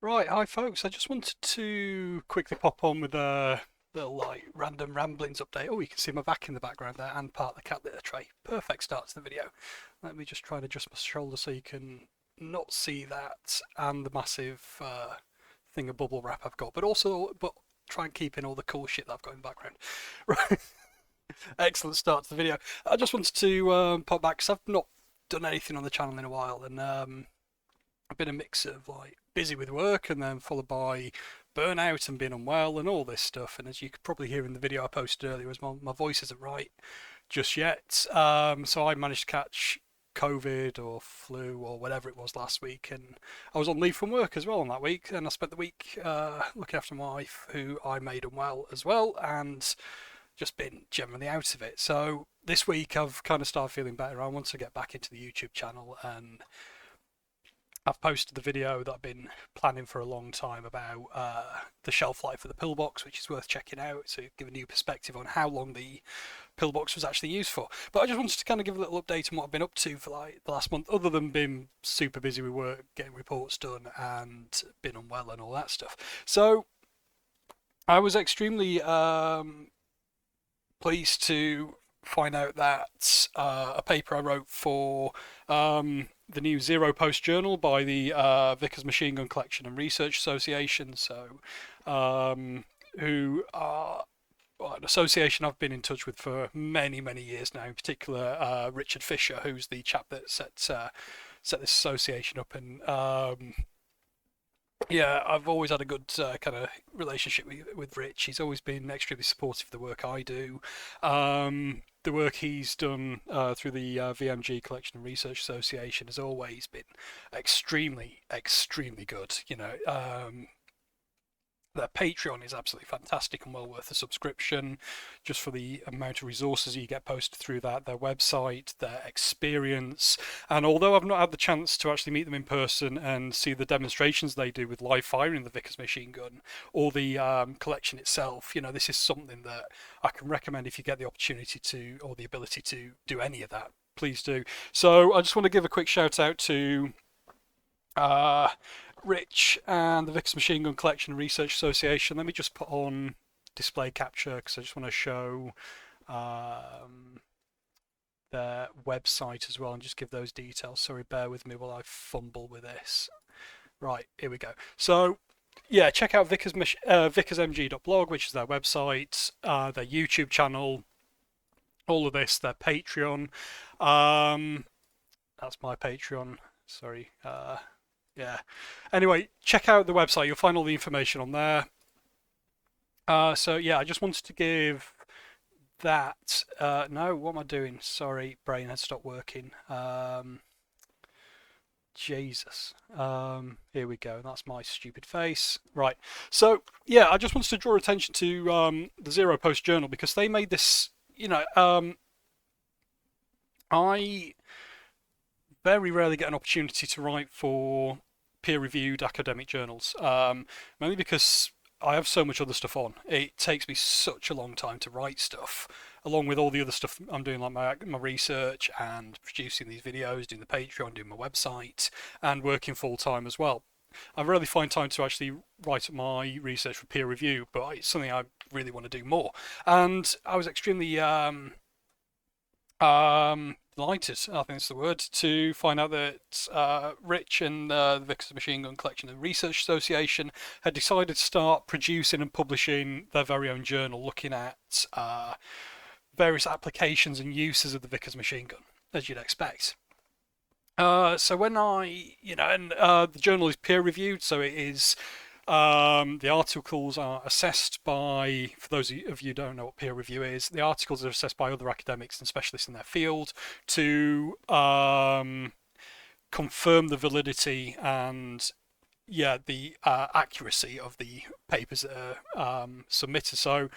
Right, hi folks. I just wanted to quickly pop on with a little random ramblings update. Oh, you can see my back in the background there and part of the cat litter tray. Perfect start to the video. Let me just try and adjust my shoulder so you can not see that and the massive thing of bubble wrap I've got, but try and keep in all the cool shit that I've got in the background. Right, excellent start to the video. I just wanted to pop back because I've not done anything on the channel in a while, and I've been a mix of like busy with work and then followed by burnout and being unwell and all this stuff. And as you could probably hear in the video I posted earlier, was my voice isn't right just yet. So I managed to catch COVID or flu or whatever it was last week, and I was on leave from work as well on that week. And I spent the week looking after my wife, who I made unwell as well, and just been generally out of it. So this week I've kind of started feeling better. I want to get back into the YouTube channel, and I've posted the video that I've been planning for a long time about the shelf life of the pillbox, which is worth checking out to give a new perspective on how long the pillbox was actually used for. But I just wanted to kind of give a little update on what I've been up to for like the last month, other than being super busy with work, getting reports done, and been unwell and all that stuff. So I was extremely pleased to find out that a paper I wrote for the new Zero Post Journal by the Vickers Machine Gun Collection and Research Association, who are an association I've been in touch with for many, many years now. In particular, Richard Fisher, who's the chap that set this association up, and yeah, I've always had a good kind of relationship with Rich. He's always been extremely supportive of the work I do. The work he's done through the VMG Collection and Research Association has always been extremely, extremely good. Their Patreon is absolutely fantastic and well worth a subscription, just for the amount of resources you get posted through that, their website, their experience. And although I've not had the chance to actually meet them in person and see the demonstrations they do with live firing the Vickers machine gun or the collection itself, this is something that I can recommend if you get the opportunity to, or the ability to do any of that. Please do. So I just want to give a quick shout out to Rich and the Vickers Machine Gun Collection and Research Association. Let me just put on display capture because I just want to show their website as well and just give those details. Sorry, bear with me while I fumble with this. Right, here we go. So yeah, check out vickersmg.blog, which is their website, their YouTube channel, all of this, their Patreon. That's my Patreon. Sorry. Yeah. Anyway, check out the website. You'll find all the information on there. So yeah, I just wanted to give that. No, what am I doing? Sorry, brain had stopped working. Jesus. Here we go. That's my stupid face. Right. So yeah, I just wanted to draw attention to the Zero Post Journal because they made this. I very rarely get an opportunity to write for peer-reviewed academic journals, mainly because I have so much other stuff on. It takes me such a long time to write stuff, along with all the other stuff I'm doing, like my research and producing these videos, doing the Patreon, doing my website, and working full-time as well. I rarely find time to actually write my research for peer review, but it's something I really want to do more. And I was extremely delighted, I think that's the word, to find out that Rich and the Vickers Machine Gun Collection and Research Association had decided to start producing and publishing their very own journal looking at various applications and uses of the Vickers machine gun, as you'd expect. So when the journal is peer reviewed, so it is. The articles are assessed by, for those of you who don't know what peer review is, the articles are assessed by other academics and specialists in their field to confirm the validity and the accuracy of the papers that are submitted. So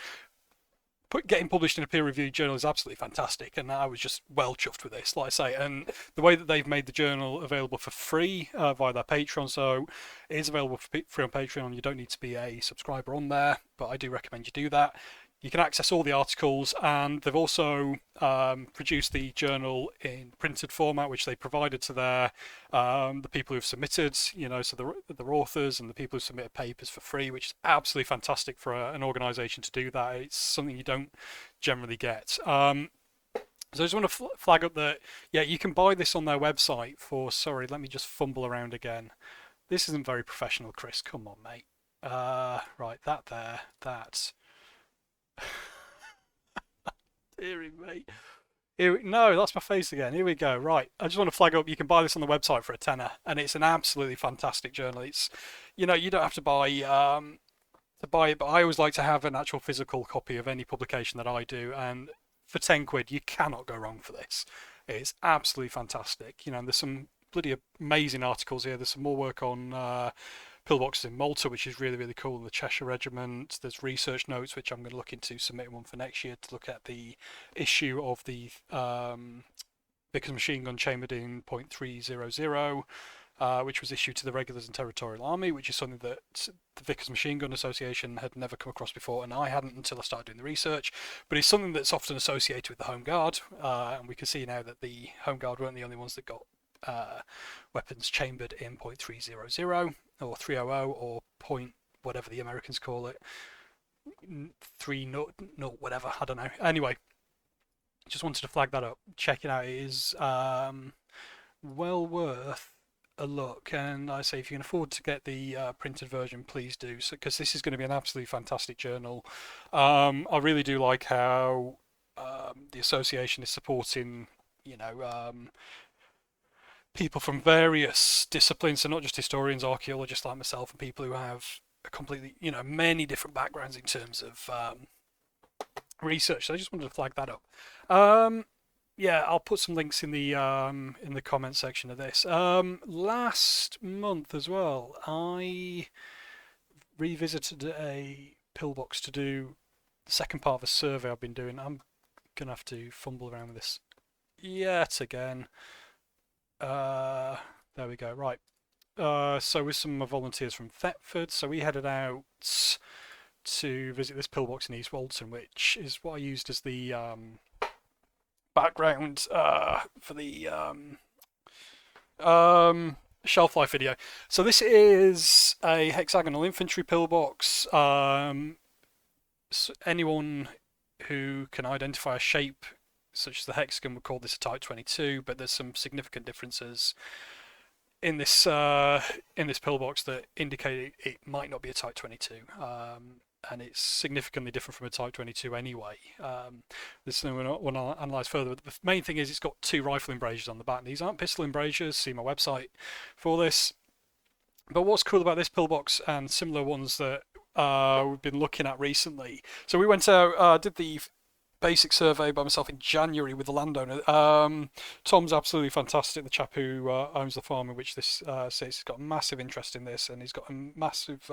getting published in a peer-reviewed journal is absolutely fantastic, and I was just well chuffed with this, like I say. And the way that they've made the journal available for free via their Patreon, so it is available for free on Patreon. You don't need to be a subscriber on there, but I do recommend you do that. you can access all the articles, and they've also produced the journal in printed format, which they provided to their the people who've submitted, you know, so the authors and the people who submitted papers for free, which is absolutely fantastic for an organisation to do that. It's something you don't generally get. So I just want to flag up that, yeah, you can buy this on their website for, sorry, let me just fumble around again. This isn't very professional, Chris. Come on, mate. Right, that there, that. Deary me. No, that's my face again. Here we go. Right, I just want to flag up. You can buy this on the website for a tenner, and it's an absolutely fantastic journal. It's, you know, you don't have to buy it, but I always like to have an actual physical copy of any publication that I do, and for 10 quid, you cannot go wrong for this. It's absolutely fantastic. You know, there's some bloody amazing articles here. There's some more work on pillboxes in Malta, which is really, really cool. The Cheshire Regiment. There's research notes, which I'm going to look into submitting one for next year to look at the issue of the Vickers machine gun chambered in .300. Which was issued to the Regulars and Territorial Army, which is something that the Vickers Machine Gun Association had never come across before, and I hadn't until I started doing the research. But it's something that's often associated with the Home Guard, and we can see now that the Home Guard weren't the only ones that got weapons chambered in .300 or 300 or point whatever the Americans call it, 30 whatever, I don't know. Anyway, just wanted to flag that up. Check it out. It is well worth a look, and I say if you can afford to get the printed version, please do, because this is going to be an absolutely fantastic journal. I really do like how the association is supporting, you know, people from various disciplines, so not just historians, archaeologists like myself, and people who have a completely, you know, many different backgrounds in terms of research. So I just wanted to flag that up. Yeah, I'll put some links in the comment section of this. Last month as well, I revisited a pillbox to do the second part of a survey I've been doing. I'm gonna have to fumble around with this yet again. There we go. Right. So with some of my volunteers from Thetford, so we headed out to visit this pillbox in East Walton, which is what I used as the background for the shelf life video. So this is a hexagonal infantry pillbox. So anyone who can identify a shape such as the hexagon would call this a Type 22, but there's some significant differences in this pillbox that indicate it might not be a Type 22. And it's significantly different from a Type 22 anyway. This is something I want to analyse further, but the main thing is it's got two rifle embrasures on the back. These aren't pistol embrasures, see my website for this. But what's cool about this pillbox and similar ones that we've been looking at recently, so we went out, did the basic survey by myself in January with the landowner. Tom's absolutely fantastic, the chap who owns the farm in which this sits. He's got a massive interest in this, and he's got a massive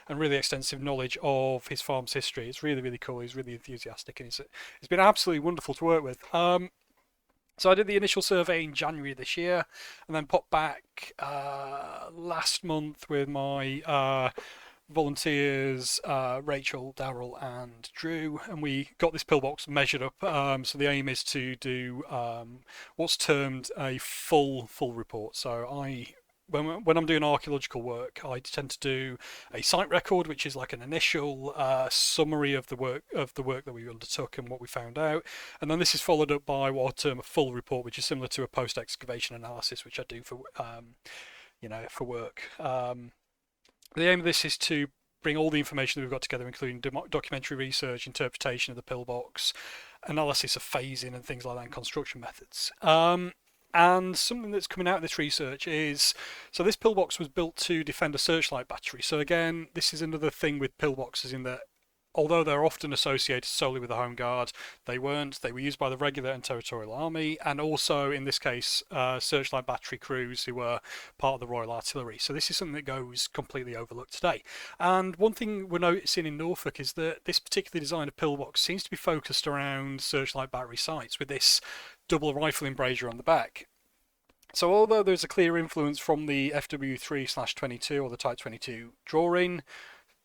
and really extensive knowledge of his farm's history. It's really, really cool. He's really enthusiastic, and it's been absolutely wonderful to work with. So I did the initial survey in January this year, and then popped back last month with my volunteers, Rachel, Daryl and Drew, and we got this pillbox measured up. So the aim is to do what's termed a full report. So when I'm doing archaeological work, I tend to do a site record, which is like an initial summary of the work that we undertook and what we found out, and then this is followed up by what I term a full report, which is similar to a post-excavation analysis, which I do for for work. The aim of this is to bring all the information that we've got together, including documentary research, interpretation of the pillbox, analysis of phasing and things like that, and construction methods. And something that's coming out of this research is, so this pillbox was built to defend a searchlight battery. So again, this is another thing with pillboxes in that, although they're often associated solely with the Home Guard, they weren't. They were used by the Regular and Territorial Army, and also, in this case, searchlight battery crews who were part of the Royal Artillery. So this is something that goes completely overlooked today. And one thing we're noticing in Norfolk is that this particular design of pillbox seems to be focused around searchlight battery sites with this double rifle embrasure on the back. So although there's a clear influence from the FW3/22 or the Type 22 drawing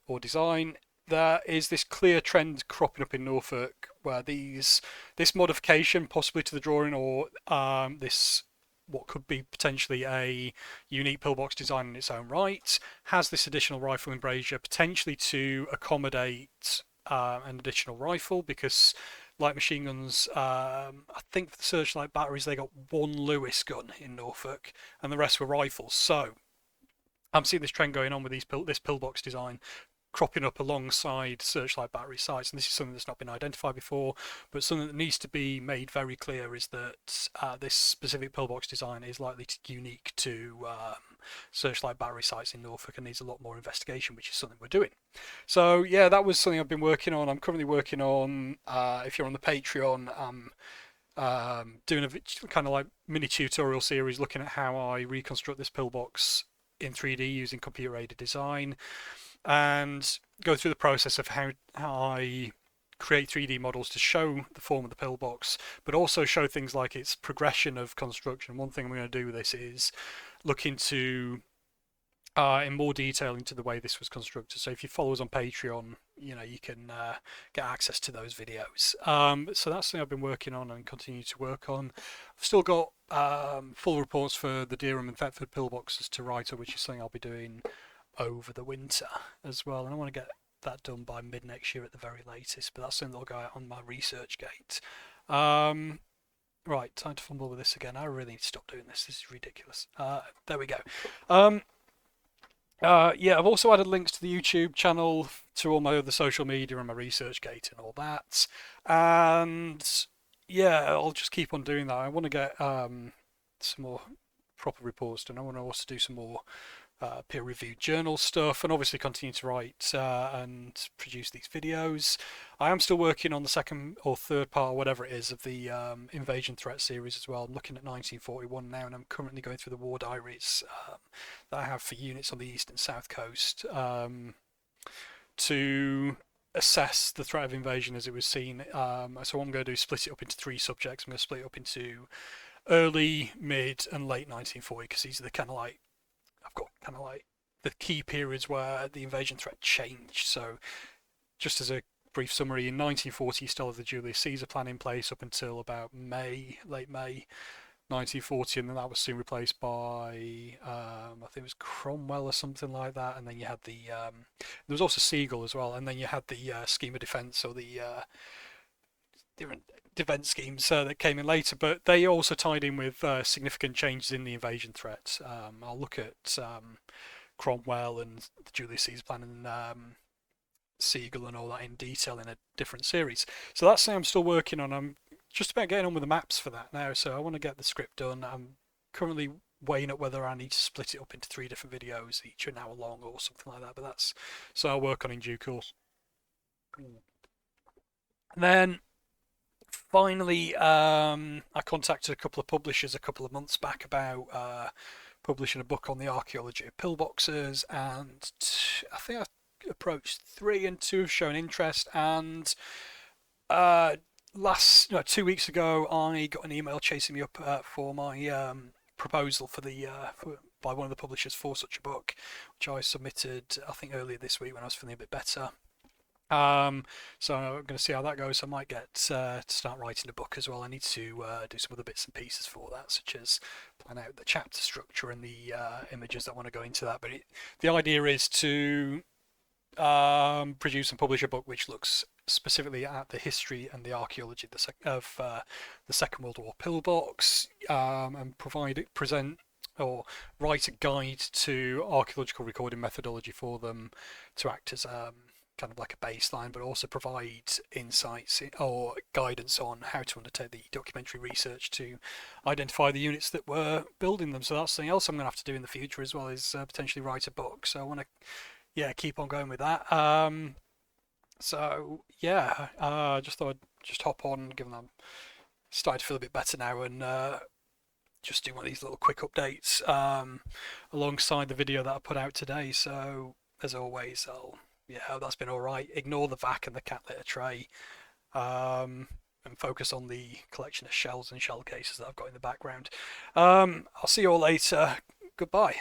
or design, there is this clear trend cropping up in Norfolk where this modification, possibly to the drawing, or this what could be potentially a unique pillbox design in its own right, has this additional rifle embrasure potentially to accommodate an additional rifle, because light machine guns, I think for the Searchlight batteries they got one Lewis gun in Norfolk and the rest were rifles. So I'm seeing this trend going on with this pillbox design cropping up alongside Searchlight battery sites, and this is something that's not been identified before, but something that needs to be made very clear is that this specific pillbox design is likely unique to Searchlight battery sites in Norfolk and needs a lot more investigation, which is something we're doing. So yeah, that was something I've been working on. I'm currently working on, if you're on the Patreon, doing a kind of like mini tutorial series looking at how I reconstruct this pillbox in 3D using computer-aided design, and go through the process of how I create 3D models to show the form of the pillbox, but also show things like its progression of construction. One thing I'm going to do with this is look into in more detail into the way this was constructed. So if you follow us on Patreon, you can get access to those videos. So that's something I've been working on and continue to work on. I've still got full reports for the Dereham and Thetford pillboxes to write up, which is something I'll be doing over the winter as well, and I want to get that done by mid next year at the very latest, but that's something that'll go out on my ResearchGate. Right, time to fumble with this again. I really need to stop doing this. This is ridiculous. There we go. Yeah, I've also added links to the YouTube channel, to all my other social media and my ResearchGate and all that, and yeah, I'll just keep on doing that. I want to get some more proper reports done. I want to also do some more peer-reviewed journal stuff, and obviously continue to write and produce these videos. I am still working on the second or third part, or whatever it is, of the Invasion Threat series as well. I'm looking at 1941 now, and I'm currently going through the war diaries that I have for units on the east and south coast to assess the threat of invasion as it was seen. So what I'm going to do is split it up into 3 subjects. I'm going to split it up into early, mid, and late 1940, because these are the kind of like, I've got kind of like the key periods where the invasion threat changed. So just as a brief summary, in 1940 you still have the Julius Caesar plan in place up until about late May 1940, and then that was soon replaced by I think it was Cromwell or something like that, and then you had there was also Siegel as well, and then you had the scheme of defence, or the different defence schemes that came in later, but they also tied in with significant changes in the invasion threat. I'll look at Cromwell and the Julius Caesar plan and Siegel and all that in detail in a different series. So that's something I'm still working on. I'm just about getting on with the maps for that now, so I want to get the script done. I'm currently weighing up whether I need to split it up into 3 different videos, each an hour long or something like that, but that's so I'll work on in due course. And then finally, I contacted a couple of publishers a couple of months back about publishing a book on the archaeology of pillboxes, and I think I approached 3 and 2 have shown interest, and 2 weeks ago I got an email chasing me up for my proposal for by one of the publishers for such a book, which I submitted I think earlier this week when I was feeling a bit better. So I'm going to see how that goes. I might get to start writing a book as well. I need to do some other bits and pieces for that, such as plan out the chapter structure and the images that want to go into that. But the idea is to produce and publish a book which looks specifically at the history and the archaeology of the Second World War pillbox, and present or write a guide to archaeological recording methodology for them to act as kind of like a baseline, but also provide insights or guidance on how to undertake the documentary research to identify the units that were building them. So that's something else I'm going to have to do in the future as well, is potentially write a book. So I want to keep on going with that. So yeah, just thought I'd just hop on, given I'm starting to feel a bit better now, and just do one of these little quick updates alongside the video that I put out today. So as always, that's been alright. Ignore the vac and the cat litter tray, and focus on the collection of shells and shell cases that I've got in the background. I'll see you all later. Goodbye.